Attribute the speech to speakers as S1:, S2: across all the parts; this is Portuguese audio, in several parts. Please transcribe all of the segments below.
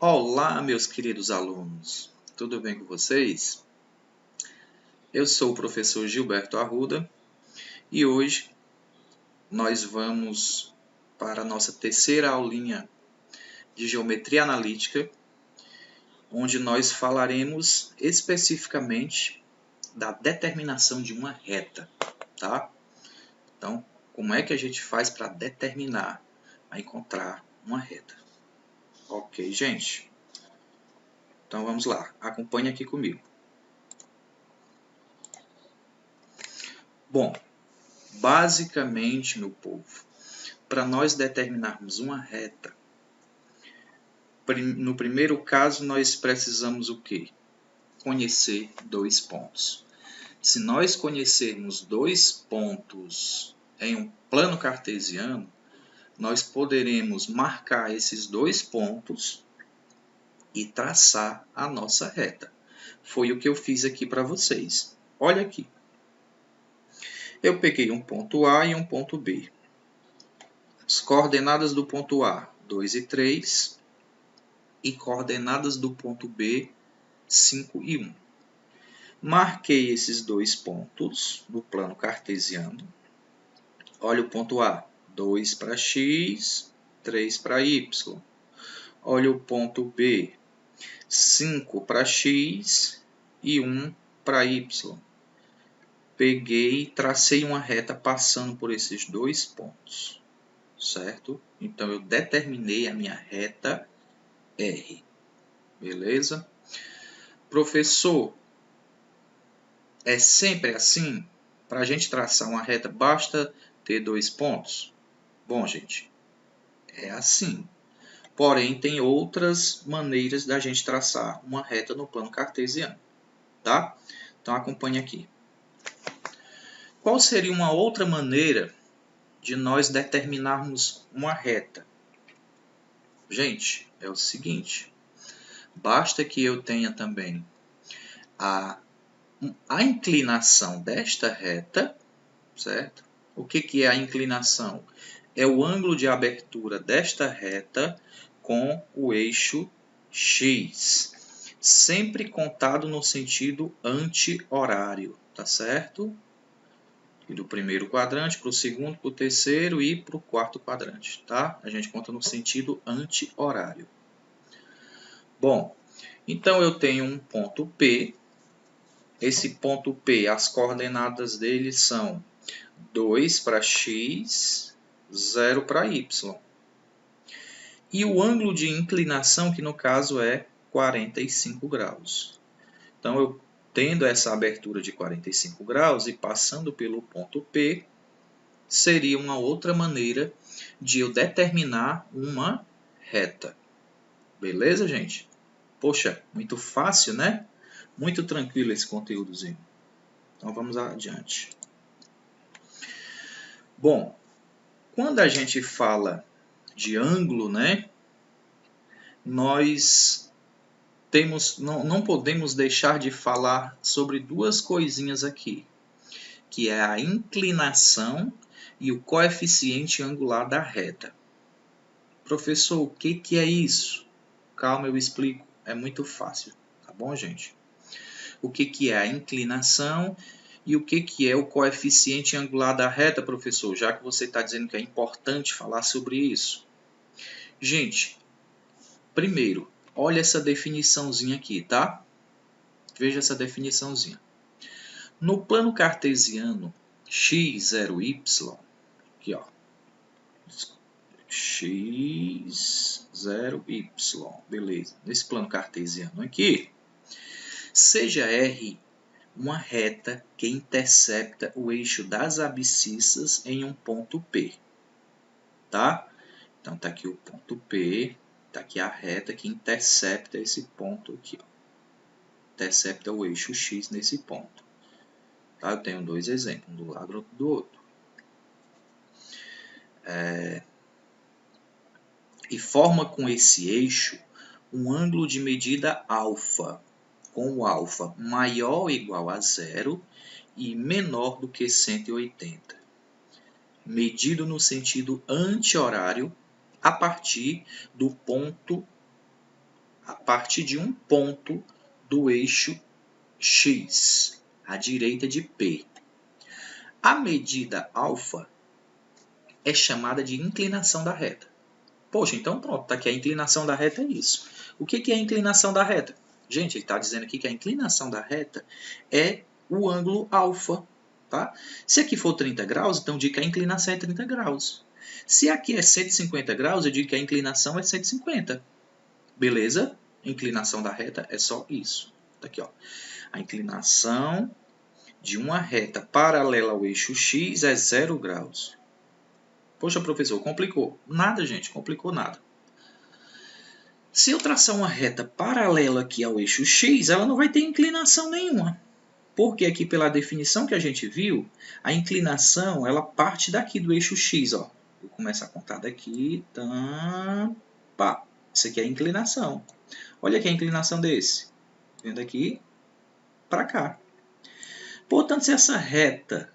S1: Olá, meus queridos alunos, tudo bem com vocês? Eu sou o professor Gilberto Arruda e hoje nós vamos para a nossa terceira aulinha de Geometria Analítica, onde nós falaremos especificamente da determinação de uma reta, tá? Então, como é que a gente faz para determinar, para encontrar uma reta? Ok, gente? Então vamos lá, acompanhe aqui comigo. Bom, basicamente, meu povo, para nós determinarmos uma reta, no primeiro caso nós precisamos o quê? Conhecer dois pontos. Se nós conhecermos dois pontos em um plano cartesiano, nós poderemos marcar esses dois pontos e traçar a nossa reta. Foi o que eu fiz aqui para vocês. Olha aqui. Eu peguei um ponto A e um ponto B. As coordenadas do ponto A, 2 e 3, e coordenadas do ponto B, 5 e 1. Marquei esses dois pontos no plano cartesiano. Olha o ponto A, 2 para x, 3 para y. Olha o ponto B, 5 para x e 1 para y. Peguei e tracei uma reta passando por esses dois pontos, certo? Então, eu determinei a minha reta R. Beleza? Professor, é sempre assim? Para a gente traçar uma reta, basta ter dois pontos? Bom, gente, é assim. Porém, tem outras maneiras da gente traçar uma reta no plano cartesiano, tá? Então, acompanhe aqui. Qual seria uma outra maneira de nós determinarmos uma reta? Gente, é o seguinte. Basta que eu tenha também a inclinação desta reta, certo? O que é a inclinação? É o ângulo de abertura desta reta com o eixo x, sempre contado no sentido anti-horário, tá certo? E do primeiro quadrante para o segundo, para o terceiro e para o quarto quadrante, tá? A gente conta no sentido anti-horário. Bom, então eu tenho um ponto P. Esse ponto P, as coordenadas dele são 2 para x, 0 para y. E o ângulo de inclinação, que no caso é 45 graus. Então, eu tendo essa abertura de 45 graus e passando pelo ponto P, seria uma outra maneira de eu determinar uma reta. Beleza, gente? Poxa, muito fácil, né? Muito tranquilo esse conteúdozinho. Então, vamos adiante. Bom, quando a gente fala de ângulo, né? Nós não podemos deixar de falar sobre duas coisinhas aqui, que é a inclinação e o coeficiente angular da reta. Professor, o que é isso? Calma, eu explico. É muito fácil, tá bom, gente? O que é a inclinação e o que é o coeficiente angular da reta, professor? Já que você está dizendo que é importante falar sobre isso. Gente, primeiro, olha essa definiçãozinha aqui, tá? Veja essa definiçãozinha. No plano cartesiano, x, 0, y, aqui ó, x, 0, y, beleza. Nesse plano cartesiano aqui, seja R uma reta que intercepta o eixo das abscissas em um ponto P, tá? Então, tá aqui o ponto P, tá aqui a reta que intercepta esse ponto aqui, ó. Intercepta o eixo X nesse ponto. Tá? Eu tenho dois exemplos, um do lado e outro do outro. E forma com esse eixo um ângulo de medida alfa, com o alfa maior ou igual a 0 e menor do que 180, medido no sentido anti-horário a partir do ponto a partir de um ponto do eixo X, à direita de P. A medida alfa é chamada de inclinação da reta. Poxa, então pronto, tá aqui a inclinação da reta é isso. O que é a inclinação da reta? Gente, ele está dizendo aqui que a inclinação da reta é o ângulo alfa. Tá? Se aqui for 30 graus, então eu digo que a inclinação é 30 graus. Se aqui é 150 graus, eu digo que a inclinação é 150. Beleza? A inclinação da reta é só isso. Tá aqui, ó. A inclinação de uma reta paralela ao eixo X é 0 graus. Poxa, professor, complicou. Nada, gente, complicou nada. Se eu traçar uma reta paralela aqui ao eixo X, ela não vai ter inclinação nenhuma. Porque aqui, pela definição que a gente viu, a inclinação ela parte daqui do eixo X. Ó. Vou começar a contar daqui. Pá. Isso aqui é a inclinação. Olha aqui a inclinação desse. Vendo aqui para cá. Portanto, se essa reta,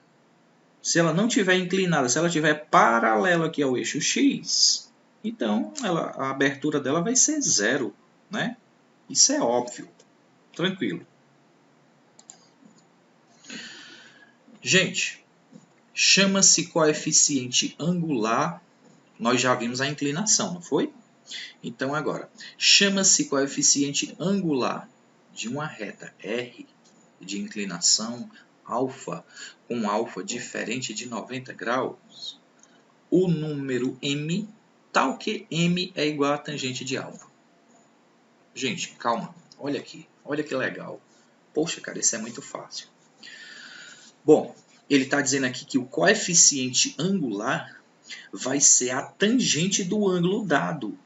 S1: se ela não estiver inclinada, se ela estiver paralela aqui ao eixo X, então a abertura dela vai ser 0. Né? Isso é óbvio. Tranquilo. Gente, chama-se coeficiente angular. Nós já vimos a inclinação, não foi? Então, agora, chama-se coeficiente angular de uma reta R de inclinação alfa, com alfa diferente de 90 graus, o número m, tal que m é igual a tangente de alfa. Gente, calma, olha aqui, olha que legal. Poxa, cara, isso é muito fácil. Bom, ele está dizendo aqui que o coeficiente angular vai ser a tangente do ângulo dado.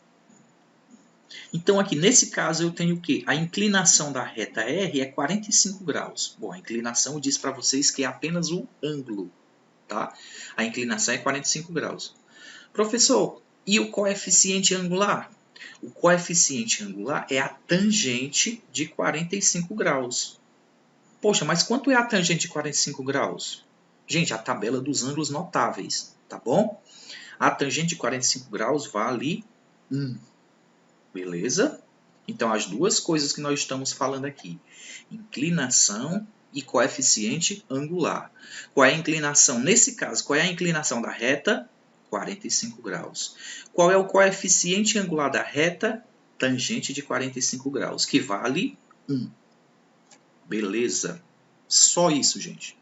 S1: Então, aqui nesse caso, eu tenho o quê? A inclinação da reta R é 45 graus. Bom, a inclinação diz para vocês que é apenas o ângulo. Tá? A inclinação é 45 graus. Professor, e o coeficiente angular? O coeficiente angular é a tangente de 45 graus. Poxa, mas quanto é a tangente de 45 graus? Gente, a tabela dos ângulos notáveis, tá bom? A tangente de 45 graus vale 1. Beleza? Então, as duas coisas que nós estamos falando aqui. Inclinação e coeficiente angular. Qual é a inclinação? Nesse caso, qual é a inclinação da reta? 45 graus. Qual é o coeficiente angular da reta? Tangente de 45 graus, que vale 1. Beleza. Só isso, gente.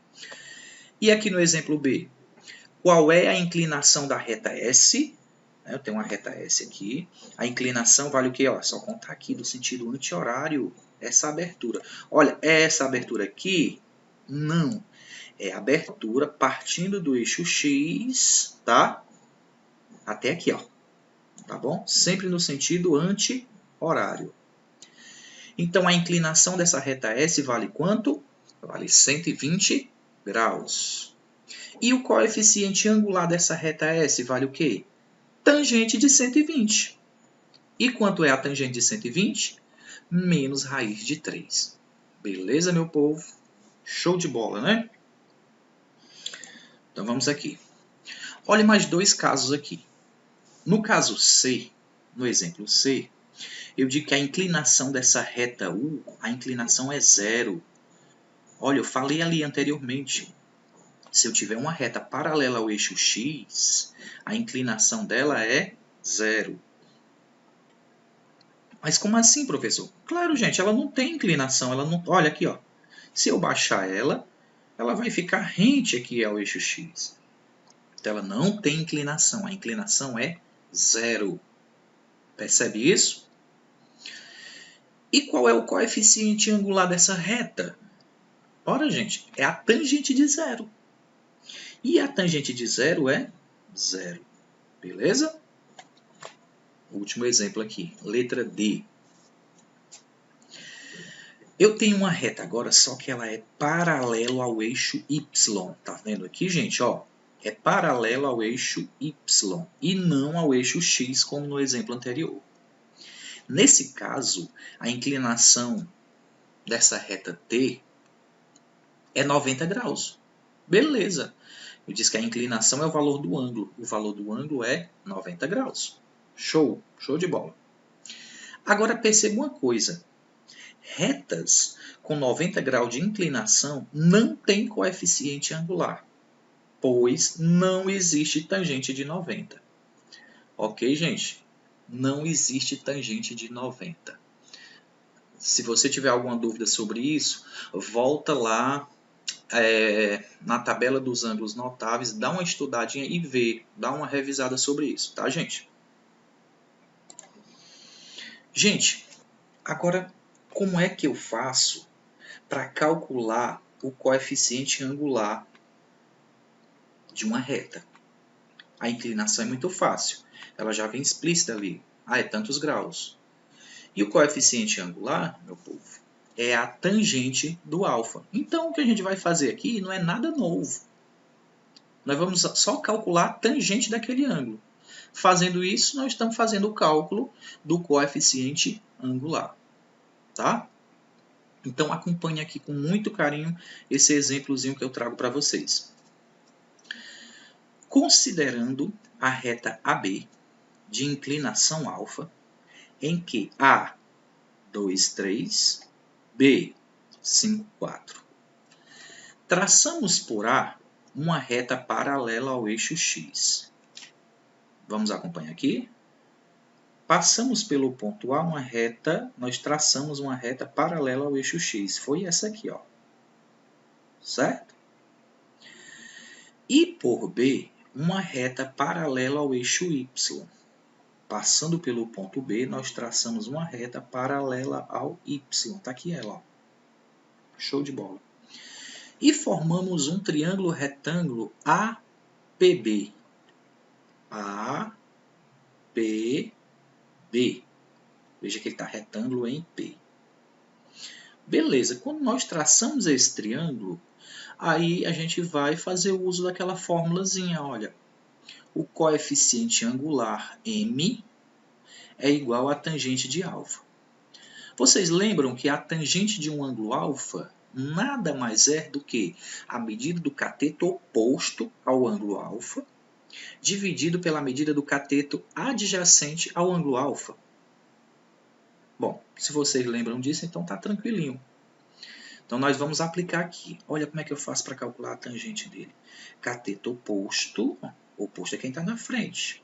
S1: E aqui no exemplo B, qual é a inclinação da reta S? Eu tenho uma reta S aqui. A inclinação vale o quê? Ó, só contar aqui do sentido anti-horário essa abertura. Olha, é essa abertura aqui? Não. É a abertura partindo do eixo X, tá? Até aqui, ó. Tá bom? Sempre no sentido anti-horário. Então, a inclinação dessa reta S vale quanto? Vale 120 graus. E o coeficiente angular dessa reta S vale o quê? Tangente de 120. E quanto é a tangente de 120? Menos raiz de 3. Beleza, meu povo? Show de bola, né? Então, vamos aqui. Olhe mais dois casos aqui. No caso C, no exemplo C, eu digo que a inclinação dessa reta U, a inclinação é 0. Olha, eu falei ali anteriormente. Se eu tiver uma reta paralela ao eixo X, a inclinação dela é 0. Mas como assim, professor? Claro, gente, ela não tem inclinação. Ela não... Olha aqui, ó. Se eu baixar ela, ela vai ficar rente aqui ao eixo X. Então, ela não tem inclinação. A inclinação é 0. Percebe isso? E qual é o coeficiente angular dessa reta? Ora, gente, é a tangente de 0. E a tangente de 0 é 0. Beleza? Último exemplo aqui, letra D. Eu tenho uma reta agora, só que ela é paralelo ao eixo Y. Tá vendo aqui, gente? Ó, é paralelo ao eixo Y e não ao eixo X, como no exemplo anterior. Nesse caso, a inclinação dessa reta T é 90 graus. Beleza. Eu disse que a inclinação é o valor do ângulo. O valor do ângulo é 90 graus. Show. Show de bola. Agora perceba uma coisa. Retas com 90 graus de inclinação não têm coeficiente angular, pois não existe tangente de 90. Ok, gente? Não existe tangente de 90. Se você tiver alguma dúvida sobre isso, volta lá na tabela dos ângulos notáveis, dá uma estudadinha e vê, dá uma revisada sobre isso, tá, gente? Gente, agora, como é que eu faço para calcular o coeficiente angular de uma reta? A inclinação é muito fácil, ela já vem explícita ali. É tantos graus. E o coeficiente angular, meu povo, é a tangente do alfa. Então, o que a gente vai fazer aqui não é nada novo. Nós vamos só calcular a tangente daquele ângulo. Fazendo isso, nós estamos fazendo o cálculo do coeficiente angular. Tá? Então, acompanhe aqui com muito carinho esse exemplozinho que eu trago para vocês. Considerando a reta AB de inclinação alfa, em que A 2, 3, B 5, 4. Traçamos por A uma reta paralela ao eixo X. Vamos acompanhar aqui? Passamos pelo ponto A uma reta, nós traçamos uma reta paralela ao eixo X. Foi essa aqui, ó. Certo? E por B, uma reta paralela ao eixo Y. Passando pelo ponto B, nós traçamos uma reta paralela ao Y. Está aqui ela, ó. Show de bola. E formamos um triângulo retângulo APB. APB. Veja que ele está retângulo em P. Beleza, quando nós traçamos esse triângulo, aí a gente vai fazer o uso daquela formulazinha, olha. O coeficiente angular M é igual à tangente de alfa. Vocês lembram que a tangente de um ângulo alfa nada mais é do que a medida do cateto oposto ao ângulo alfa, dividido pela medida do cateto adjacente ao ângulo alfa. Bom, se vocês lembram disso, então está tranquilinho. Então, nós vamos aplicar aqui. Olha como é que eu faço para calcular a tangente dele. Cateto oposto, oposto é quem está na frente,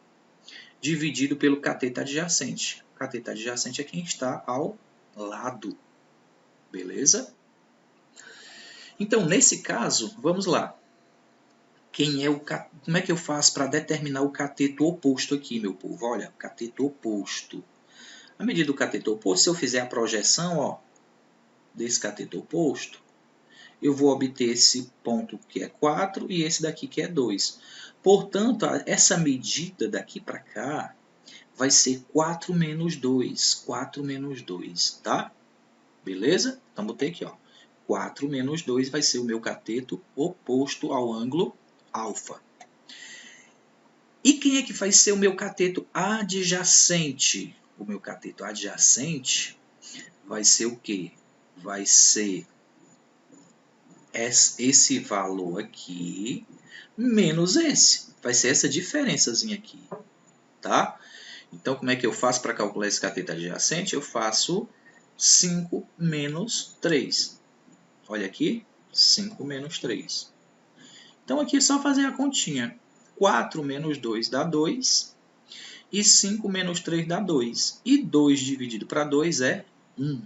S1: dividido pelo cateto adjacente. O cateto adjacente é quem está ao lado. Beleza? Então, nesse caso, vamos lá. Como é que eu faço para determinar o cateto oposto aqui, meu povo? Olha, cateto oposto. A medida do cateto oposto, se eu fizer a projeção, ó, desse cateto oposto, eu vou obter esse ponto que é 4 e esse daqui que é 2. Portanto, essa medida daqui para cá vai ser 4 menos 2. 4 menos 2, tá? Beleza? Então, botei aqui, ó. 4 menos 2 vai ser o meu cateto oposto ao ângulo alfa. E quem é que vai ser o meu cateto adjacente? O meu cateto adjacente vai ser o quê? Vai ser esse valor aqui menos esse. Vai ser essa diferençazinha aqui, tá? Então, como é que eu faço para calcular esse cateto adjacente? Eu faço 5 menos 3. Olha aqui, 5 menos 3. Então, aqui é só fazer a continha. 4 menos 2 dá 2. E 5 menos 3 dá 2. E 2 dividido para 2 é 1.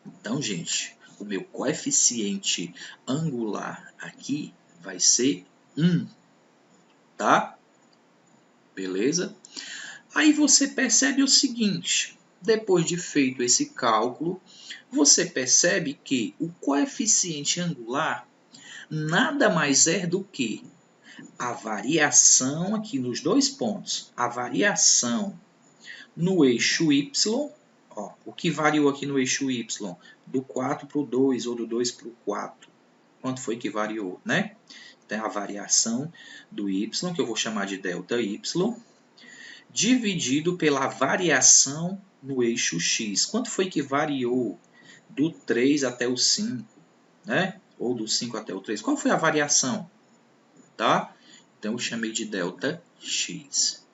S1: Então, gente, o meu coeficiente angular aqui vai ser 1. Tá? Beleza? Aí você percebe o seguinte. Depois de feito esse cálculo, você percebe que o coeficiente angular nada mais é do que a variação aqui nos dois pontos. A variação no eixo Y, ó, o que variou aqui no eixo Y, do 4 para o 2 ou do 2 para o 4. Quanto foi que variou, né? Então, a variação do Y, que eu vou chamar de ΔY, dividido pela variação no eixo X. Quanto foi que variou do 3 até o 5, né? Ou do 5 até o 3? Qual foi a variação? Tá? Então, eu chamei de ΔX.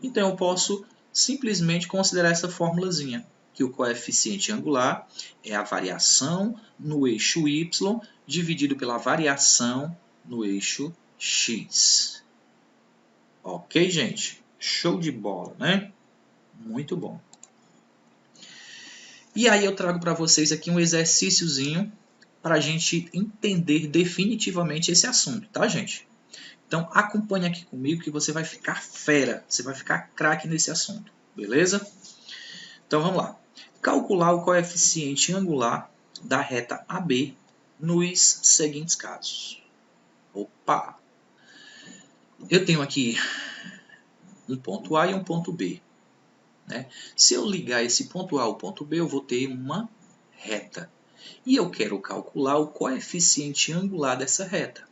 S1: Então, eu posso simplesmente considerar essa formulazinha. que o coeficiente angular é a variação no eixo y dividido pela variação no eixo x. Ok, gente? Show de bola, né? Muito bom. E aí eu trago para vocês aqui um exercíciozinho para a gente entender definitivamente esse assunto, tá, gente? Então, acompanhe aqui comigo que você vai ficar fera, você vai ficar craque nesse assunto, beleza? Então, vamos lá. Calcular o coeficiente angular da reta AB nos seguintes casos. Opa! Eu tenho aqui um ponto A e um ponto B, né? Se eu ligar esse ponto A ao ponto B, eu vou ter uma reta. E eu quero calcular o coeficiente angular dessa reta.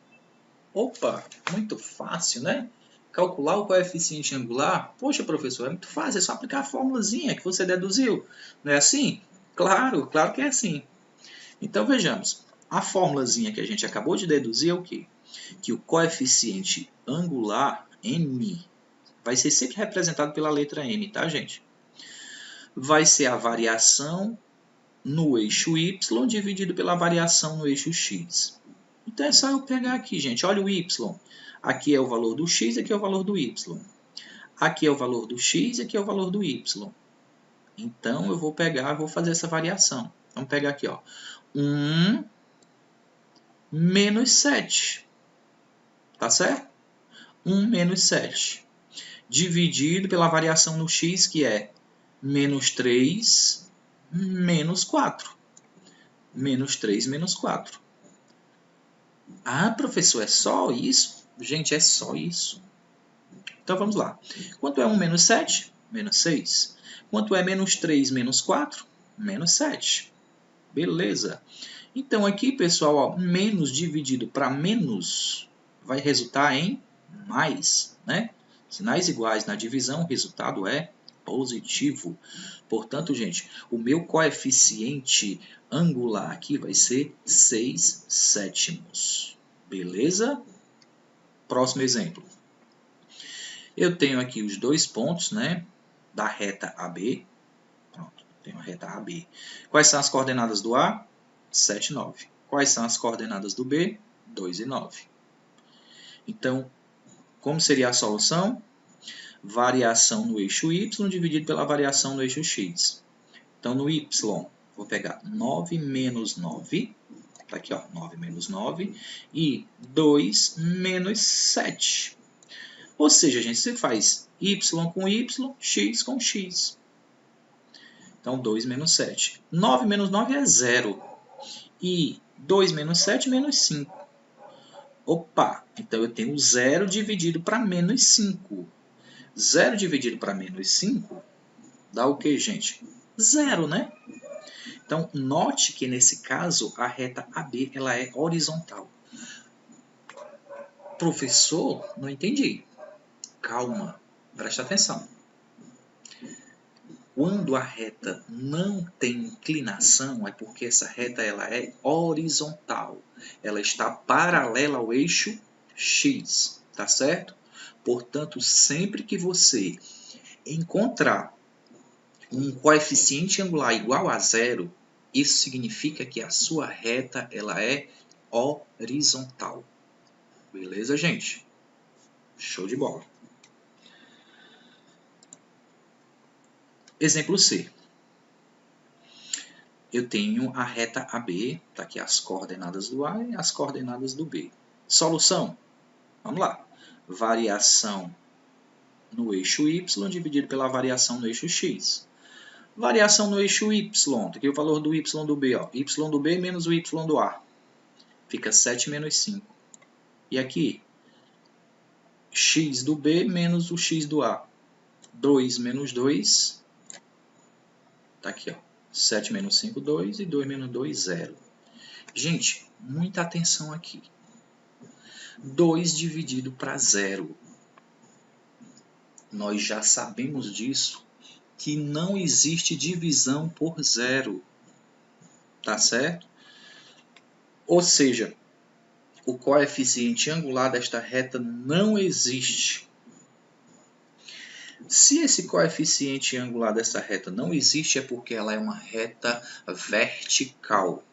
S1: Opa, muito fácil, né? Calcular o coeficiente angular, poxa, professor, é muito fácil, é só aplicar a formulazinha que você deduziu. Não é assim? Claro, claro que é assim. Então, vejamos. A formulazinha que a gente acabou de deduzir é o quê? Que o coeficiente angular, m, vai ser sempre representado pela letra m, tá, gente? Vai ser a variação no eixo y dividido pela variação no eixo x. Então é só eu pegar aqui, gente. Olha o y. Aqui é o valor do x, aqui é o valor do y. Aqui é o valor do x, aqui é o valor do y. Então eu vou pegar, vou fazer essa variação. Vamos pegar aqui, ó. 1 menos 7. Tá certo? 1 menos 7. Dividido pela variação no x, que é menos 3 menos 4. Menos 3 menos 4. Ah, professor, é só isso? Gente, é só isso. Então, vamos lá. Quanto é 1 menos 7? Menos 6. Quanto é menos 3 menos 4? Menos 7. Beleza. Então, aqui, pessoal, ó, menos dividido para menos vai resultar em mais, né? Sinais iguais na divisão, o resultado é positivo. Portanto, gente, o meu coeficiente angular aqui vai ser 6 sétimos. Beleza? Próximo exemplo. Eu tenho aqui os dois pontos, né, da reta AB. Pronto, tenho a reta AB. Quais são as coordenadas do A? 7 e 9. Quais são as coordenadas do B? 2 e 9. Então, como seria a solução? Variação no eixo y dividido pela variação no eixo x. Então, no y, vou pegar 9 menos 9. Está aqui, ó, 9 menos 9. E 2 menos 7. Ou seja, a gente se faz y com y, x com x. Então, 2 menos 7. 9 menos 9 é 0. E 2 menos 7, menos 5. Opa, então eu tenho 0 dividido para menos 5. 0 dividido para menos 5 dá o que, gente? 0, né? Então, note que nesse caso a reta AB ela é horizontal. Professor, não entendi. Calma, preste atenção. Quando a reta não tem inclinação, é porque essa reta ela é horizontal. Ela está paralela ao eixo x, tá certo? Portanto, sempre que você encontrar um coeficiente angular igual a 0, isso significa que a sua reta ela é horizontal. Beleza, gente? Show de bola. Exemplo C. Eu tenho a reta AB, está aqui as coordenadas do A e as coordenadas do B. Solução? Vamos lá. Variação no eixo Y dividido pela variação no eixo X. Variação no eixo Y, está aqui o valor do Y do B. Ó. Y do B menos o Y do A. Fica 7 menos 5. E aqui, X do B menos o X do A. 2 menos 2. Está aqui, ó. 7 menos 5, 2. E 2 menos 2, 0. Gente, muita atenção aqui. 2 dividido para 0. Nós já sabemos disso, que não existe divisão por 0. Tá certo? Ou seja, o coeficiente angular desta reta não existe. Se esse coeficiente angular dessa reta não existe, é porque ela é uma reta vertical.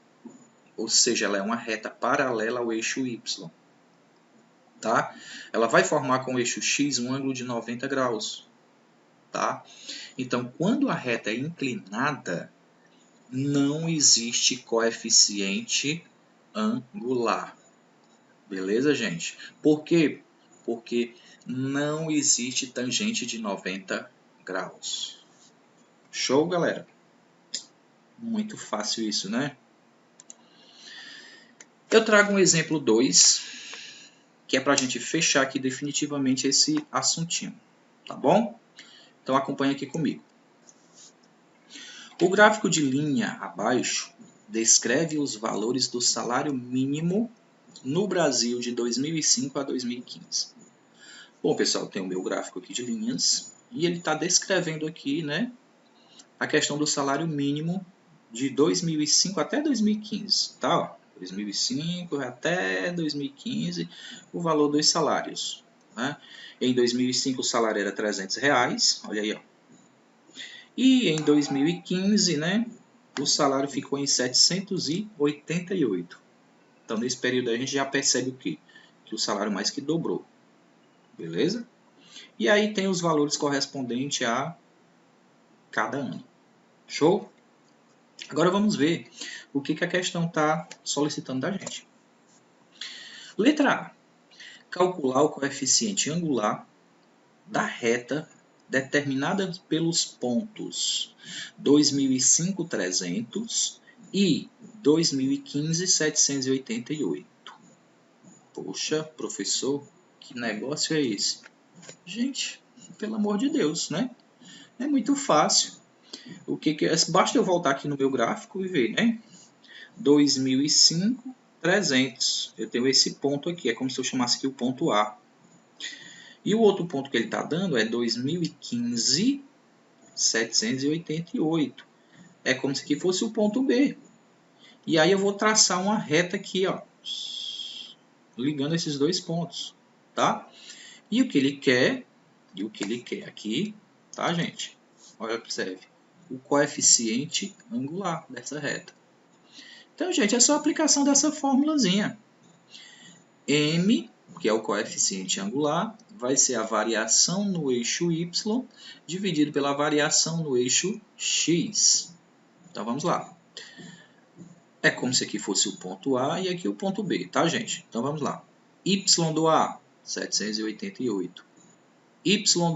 S1: Ou seja, ela é uma reta paralela ao eixo Y. Tá? Ela vai formar com o eixo X um ângulo de 90 graus. Tá? Então, quando a reta é inclinada, não existe coeficiente angular. Beleza, gente? Por quê? Porque não existe tangente de 90 graus. Show, galera? Muito fácil isso, né? Eu trago um exemplo 2, que é para a gente fechar aqui definitivamente esse assuntinho. Tá bom? Então acompanha aqui comigo. O gráfico de linha abaixo descreve os valores do salário mínimo no Brasil de 2005 a 2015. Bom, pessoal, tem o meu gráfico aqui de linhas e ele está descrevendo aqui, né, a questão do salário mínimo de 2005 até 2015, tá? Ó, 2005 até 2015, o valor dos salários. Né? Em 2005 o salário era R$300, olha aí, ó. E em 2015, né, o salário ficou em 788. Então, nesse período a gente já percebe o quê? Que o salário mais que dobrou. Beleza? E aí tem os valores correspondentes a cada ano. Show? Agora vamos ver o que a questão está solicitando da gente. Letra A. Calcular o coeficiente angular da reta determinada pelos pontos 2005, 300 e 2015, 788. Poxa, professor, que negócio é esse? Gente, pelo amor de Deus, né? É muito fácil. O que é? Basta eu voltar aqui no meu gráfico e ver, né? 2005, 300. Eu tenho esse ponto aqui, é como se eu chamasse aqui o ponto A. E o outro ponto que ele está dando é 2015, 788. É como se aqui fosse o ponto B. E aí eu vou traçar uma reta aqui, ó, ligando esses dois pontos, tá? E o que ele quer aqui, tá, gente? Olha, observe. O coeficiente angular dessa reta. Então, gente, é só a aplicação dessa formulazinha. M, que é o coeficiente angular, vai ser a variação no eixo Y dividido pela variação no eixo X. Então, vamos lá. É como se aqui fosse o ponto A e aqui o ponto B, tá, gente? Então, vamos lá. Y do A, 788. Y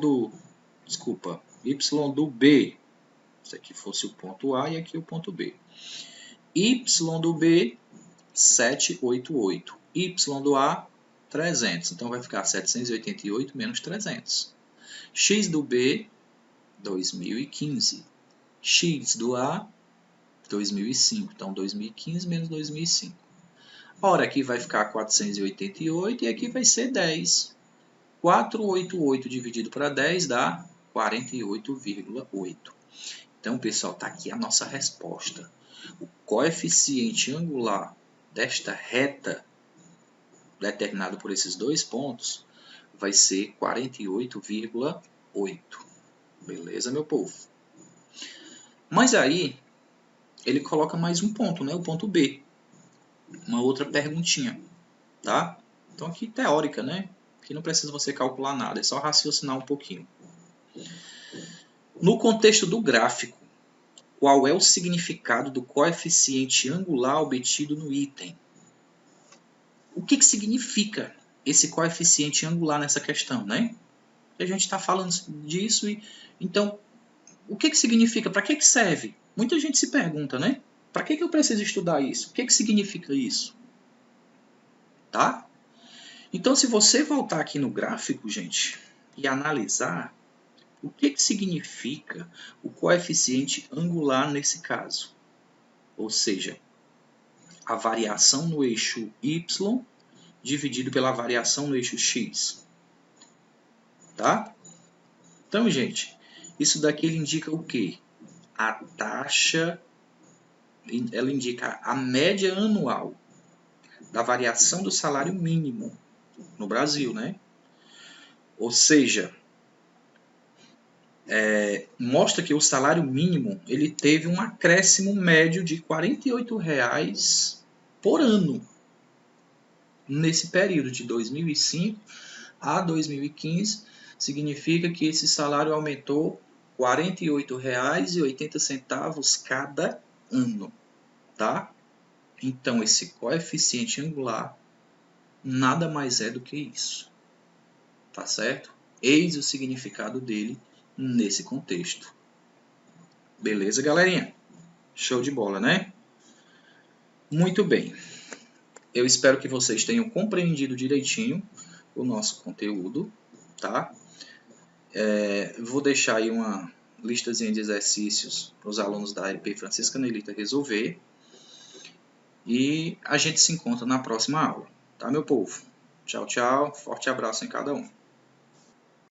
S1: do B. Se aqui fosse o ponto A e aqui o ponto B. Y do B, 788. Y do A, 300. Então, vai ficar 788 menos 300. X do B, 2015. X do A, 2005. Então, 2015 menos 2005. Ora, aqui vai ficar 488 e aqui vai ser 10. 488 dividido para 10 dá 48,8. Então, pessoal, está aqui a nossa resposta. O coeficiente angular desta reta, determinado por esses dois pontos, vai ser 48,8. Beleza, meu povo? Mas aí, ele coloca mais um ponto, né? O ponto B. Uma outra perguntinha, tá? Então, aqui teórica, né? Aqui não precisa você calcular nada, é só raciocinar um pouquinho. No contexto do gráfico, qual é o significado do coeficiente angular obtido no item? O que significa esse coeficiente angular nessa questão, né? A gente está falando disso e então o que significa? Para que serve? Muita gente se pergunta, né? Para que eu preciso estudar isso? O que significa isso? Tá? Então, se você voltar aqui no gráfico, gente, e analisar o que significa o coeficiente angular nesse caso, ou seja, a variação no eixo Y dividido pela variação no eixo X. Tá? Então, gente, isso daqui ele indica o quê? A taxa, ela indica a média anual da variação do salário mínimo no Brasil, né? Ou seja, mostra que o salário mínimo ele teve um acréscimo médio de R$ 48,00 por ano nesse período de 2005 a 2015. Significa que esse salário aumentou R$ 48,80 cada ano, tá? Então esse coeficiente angular nada mais é do que isso, tá certo? Eis o significado dele nesse contexto. Beleza, galerinha? Show de bola, né? Muito bem. Eu espero que vocês tenham compreendido direitinho o nosso conteúdo, tá? Vou deixar aí uma listazinha de exercícios para os alunos da LP Francisca Nelita resolver. E a gente se encontra na próxima aula, tá, meu povo? Tchau, tchau. Forte abraço em cada um.